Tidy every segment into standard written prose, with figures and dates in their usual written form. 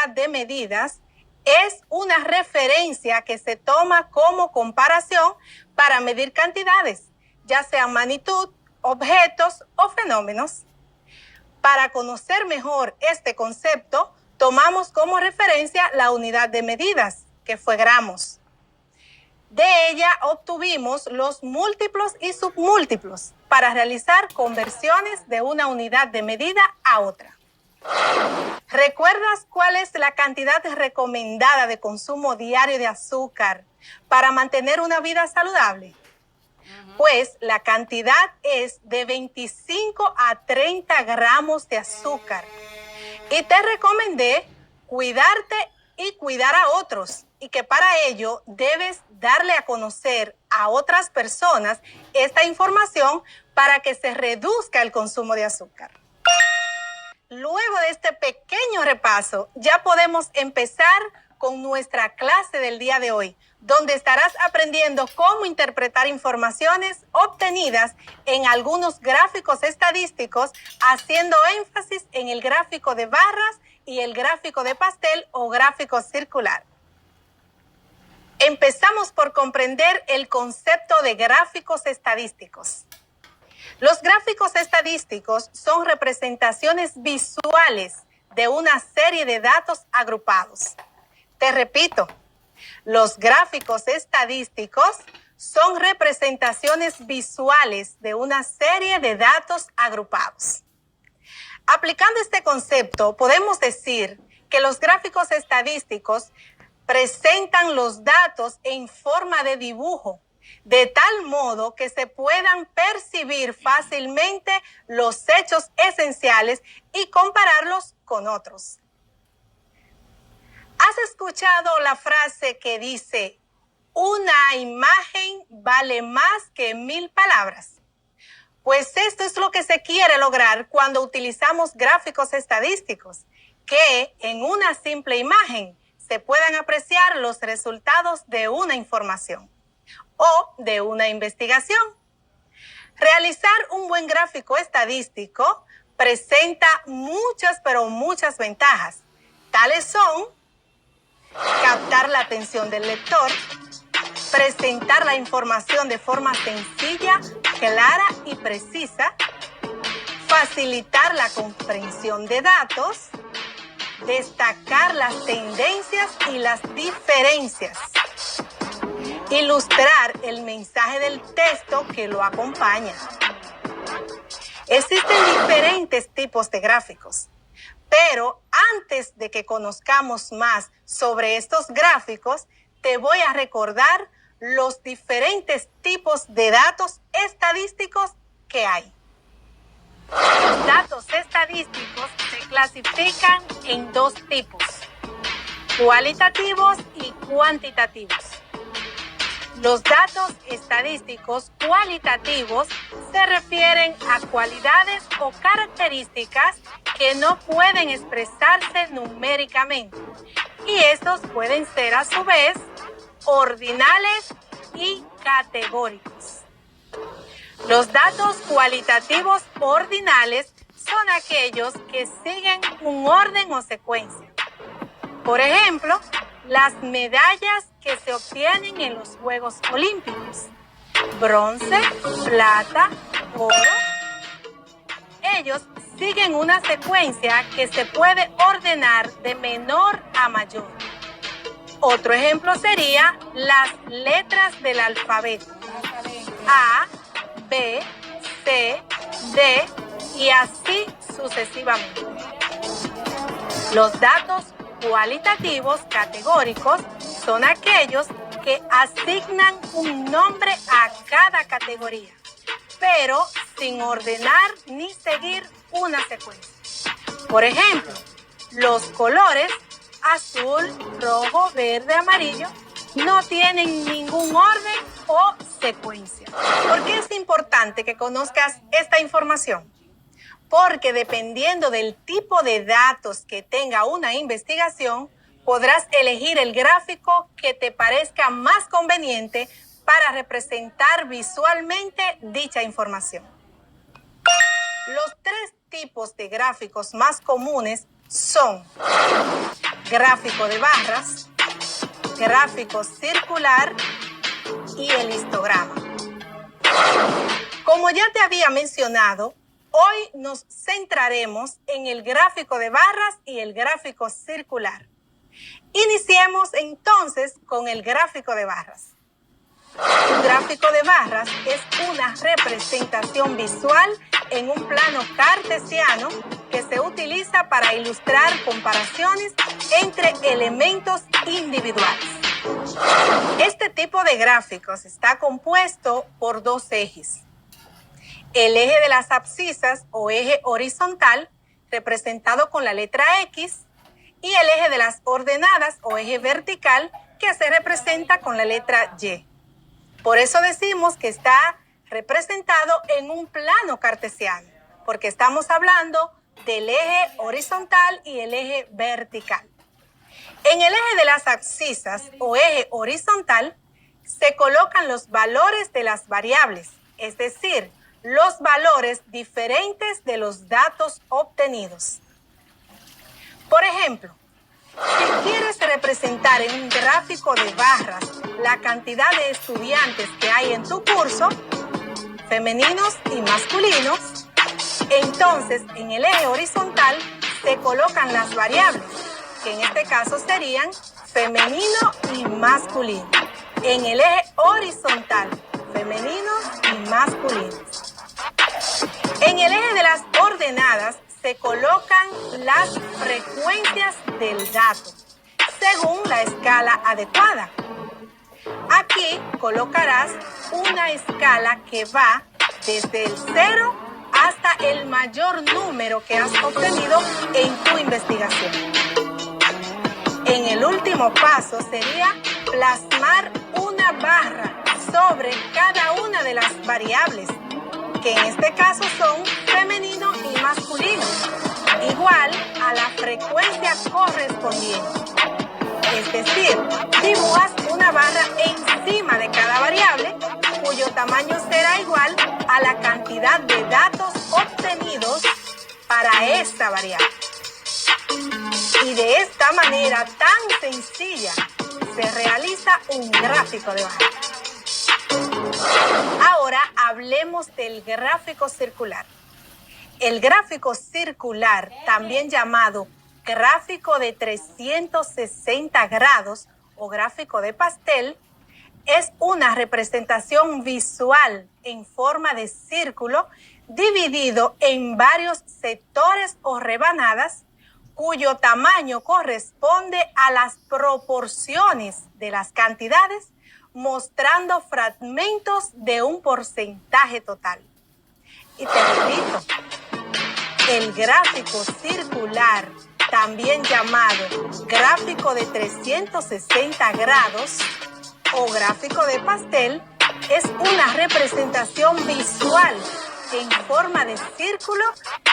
unidad de medidas es una referencia que se toma como comparación para medir cantidades, ya sean magnitud, objetos o fenómenos. Para conocer mejor este concepto, tomamos como referencia la unidad de medidas, que fue gramos. De ella obtuvimos los múltiplos y submúltiplos para realizar conversiones de una unidad de medida a otra. ¿Recuerdas cuál es la cantidad recomendada de consumo diario de azúcar para mantener una vida saludable? Pues la cantidad es de 25 a 30 gramos de azúcar. Y te recomendé cuidarte y cuidar a otros, y que para ello debes darle a conocer a otras personas esta información para que se reduzca el consumo de azúcar. Luego de este pequeño repaso, ya podemos empezar con nuestra clase del día de hoy, donde estarás aprendiendo cómo interpretar informaciones obtenidas en algunos gráficos estadísticos, haciendo énfasis en el gráfico de barras y el gráfico de pastel o gráfico circular. Empezamos por comprender el concepto de gráficos estadísticos. Los gráficos estadísticos son representaciones visuales de una serie de datos agrupados. Te repito, los gráficos estadísticos son representaciones visuales de una serie de datos agrupados. Aplicando este concepto, podemos decir que los gráficos estadísticos presentan los datos en forma de dibujo, de tal modo que se puedan percibir fácilmente los hechos esenciales y compararlos con otros. ¿Has escuchado la frase que dice, una imagen vale más que 1000 palabras? Pues esto es lo que se quiere lograr cuando utilizamos gráficos estadísticos, que en una simple imagen se puedan apreciar los resultados de una información o de una investigación. Realizar un buen gráfico estadístico presenta muchas, pero muchas ventajas. Tales son captar la atención del lector, presentar la información de forma sencilla, clara y precisa, facilitar la comprensión de datos, destacar las tendencias y las diferencias, ilustrar el mensaje del texto que lo acompaña. Existen diferentes tipos de gráficos, pero antes de que conozcamos más sobre estos gráficos, te voy a recordar los diferentes tipos de datos estadísticos que hay. Los datos estadísticos se clasifican en dos tipos, cualitativos y cuantitativos. Los datos estadísticos cualitativos se refieren a cualidades o características que no pueden expresarse numéricamente, y estos pueden ser a su vez ordinales y categóricos. Los datos cualitativos ordinales son aquellos que siguen un orden o secuencia. Por ejemplo, las medallas que se obtienen en los Juegos Olímpicos: bronce, plata, oro. Ellos siguen una secuencia que se puede ordenar de menor a mayor. Otro ejemplo sería las letras del alfabeto: A, B, C, D y así sucesivamente. Los datos cualitativos categóricos son aquellos que asignan un nombre a cada categoría, pero sin ordenar ni seguir una secuencia. Por ejemplo, los colores azul, rojo, verde, amarillo no tienen ningún orden o secuencia. ¿Por qué es importante que conozcas esta información? Porque dependiendo del tipo de datos que tenga una investigación, podrás elegir el gráfico que te parezca más conveniente para representar visualmente dicha información. Los tres tipos de gráficos más comunes son gráfico de barras, gráfico circular y el histograma. Como ya te había mencionado, hoy nos centraremos en el gráfico de barras y el gráfico circular. Iniciemos entonces con el gráfico de barras. Un gráfico de barras es una representación visual en un plano cartesiano que se utiliza para ilustrar comparaciones entre elementos individuales. Este tipo de gráficos está compuesto por dos ejes. El eje de las abscisas o eje horizontal, representado con la letra X, y el eje de las ordenadas o eje vertical, que se representa con la letra Y. Por eso decimos que está representado en un plano cartesiano, porque estamos hablando del eje horizontal y el eje vertical. En el eje de las abscisas o eje horizontal se colocan los valores de las variables, es decir, los valores diferentes de los datos obtenidos. Por ejemplo, si quieres representar en un gráfico de barras la cantidad de estudiantes que hay en tu curso, femeninos y masculinos, entonces en el eje horizontal se colocan las variables, que en este caso serían femenino y masculino. En el eje horizontal, femeninos y masculinos. En el eje de las ordenadas se colocan las frecuencias del dato, según la escala adecuada. Aquí colocarás una escala que va desde el 0 hasta el mayor número que has obtenido en tu investigación. En el último paso sería plasmar una barra sobre cada una de las variables, que en este caso son femenino y masculino, igual a la frecuencia correspondiente. Es decir, dibujas una barra encima de cada variable, cuyo tamaño será igual a la cantidad de datos obtenidos para esta variable. Y de esta manera tan sencilla se realiza un gráfico de barras. Ahora hablemos del gráfico circular. El gráfico circular, también llamado gráfico de 360 grados o gráfico de pastel, es una representación visual en forma de círculo dividido en varios sectores o rebanadas, cuyo tamaño corresponde a las proporciones de las cantidades, mostrando fragmentos de un porcentaje total. Y te repito, el gráfico circular, también llamado gráfico de 360 grados o gráfico de pastel, es una representación visual en forma de círculo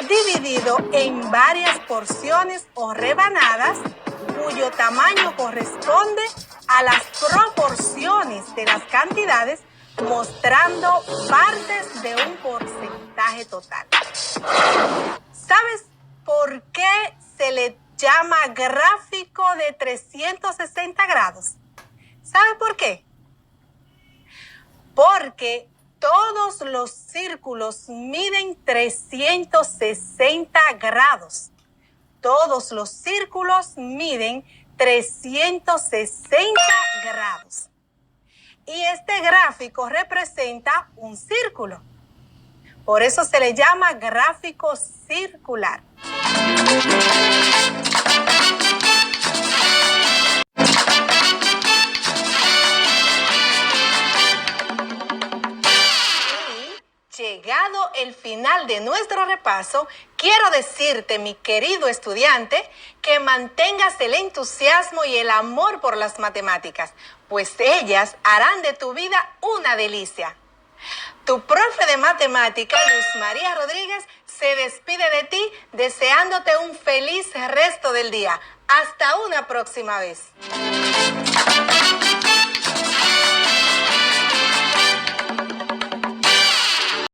dividido en varias porciones o rebanadas, cuyo tamaño corresponde a las proporciones de las cantidades, mostrando partes de un porcentaje total. ¿Sabes por qué se le llama gráfico de 360 grados? ¿Sabes por qué? Porque todos los círculos miden 360 grados. Todos los círculos miden 360 grados. Y este gráfico representa un círculo. Por eso se le llama gráfico circular. Llegado el final de nuestro repaso, quiero decirte, mi querido estudiante, que mantengas el entusiasmo y el amor por las matemáticas, pues ellas harán de tu vida una delicia. Tu profe de matemática, Luz María Rodríguez, se despide de ti deseándote un feliz resto del día. Hasta una próxima vez.